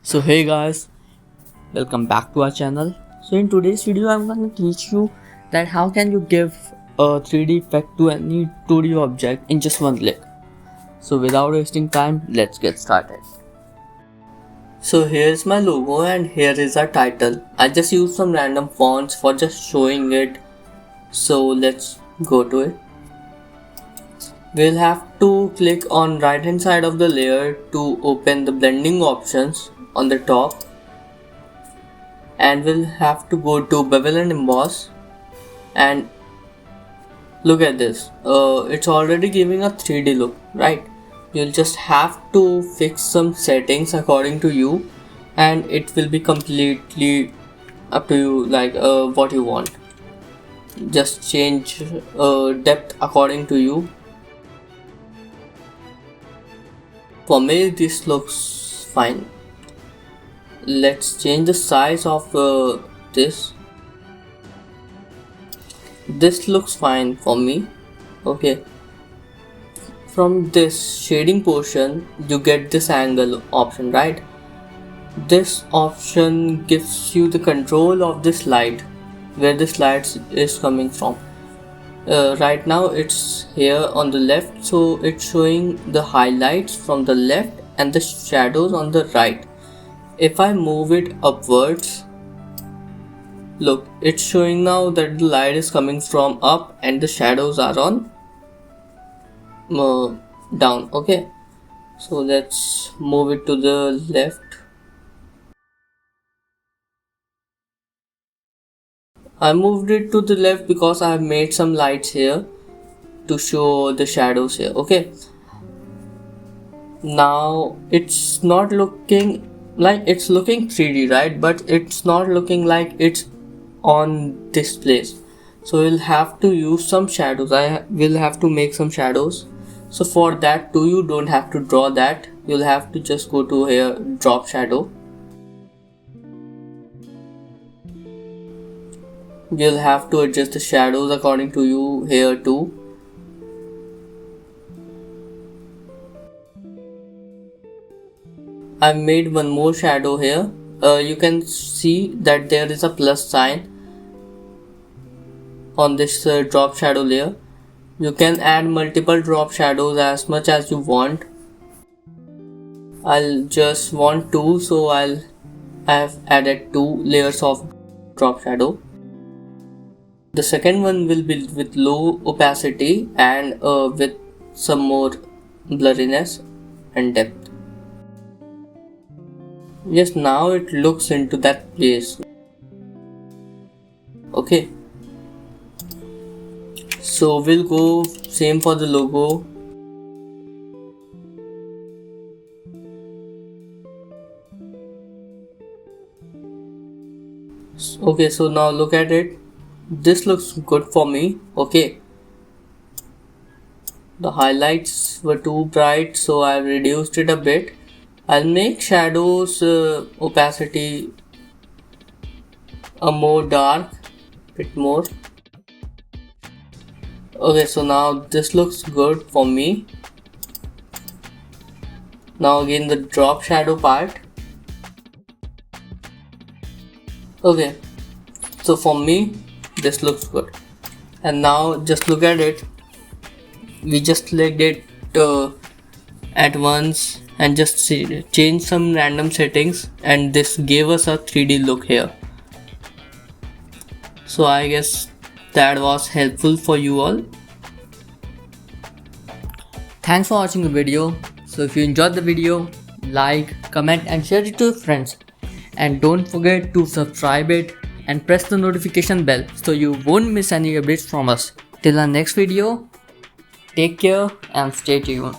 So hey guys, welcome back to our channel. So in today's video I'm going to teach you that how can you give a 3D effect to any 2D object in just one click. So without wasting time, let's get started. So here's my logo and here is our title. I just used some random fonts for just showing it. So let's go to it. We'll have to click on right hand side of the layer to open the blending options on the top, and we'll have to go to bevel and emboss, and look at this. It's already giving a 3D look, right? You'll just have to fix some settings according to you and it will be completely up to you, like what you want. Just change depth according to you. For me this looks fine. Let's change the size of this. This looks fine for me. Okay, from this shading portion you get this angle option, right? This option gives you the control of this light, where this light is coming from. Right now it's here on the left, so it's showing the highlights from the left and the shadows on the right. If I move it upwards, look, it's showing now that the light is coming from up and the shadows are on down. Okay, so let's move it to the left. I moved it to the left because I have made some lights here to show the shadows here. Okay, now it's not looking like it's looking 3D, right? But it's not looking like it's on this place, so we'll have to use some shadows. I will have to make some shadows. So for that too, you don't have to draw that, you'll have to just go to here, drop shadow. We'll have to adjust the shadows according to you here too. I've made one more shadow here. You can see that there is a plus sign on this drop shadow layer. You can add multiple drop shadows as much as you want. I'll just want two, so I have added 2 layers of drop shadow. The second one will be with low opacity and with some more blurriness and depth. Yes, now it looks into that place. Okay, so we'll go same for the logo. Okay, so now look at it. This looks good for me. Okay, the highlights were too bright, so I reduced it a bit. I'll make shadows opacity a more dark, bit more. Okay, so now this looks good for me. Now again the drop shadow part. Okay, so for me this looks good. And now just look at it. We just select it at once and just change some random settings, and this gave us a 3D look here. So I guess that was helpful for you all. Thanks for watching the video. So if you enjoyed the video, like, comment and share it to your friends, and don't forget to subscribe it and press the notification bell so you won't miss any updates from us. Till our next video, take care and stay tuned.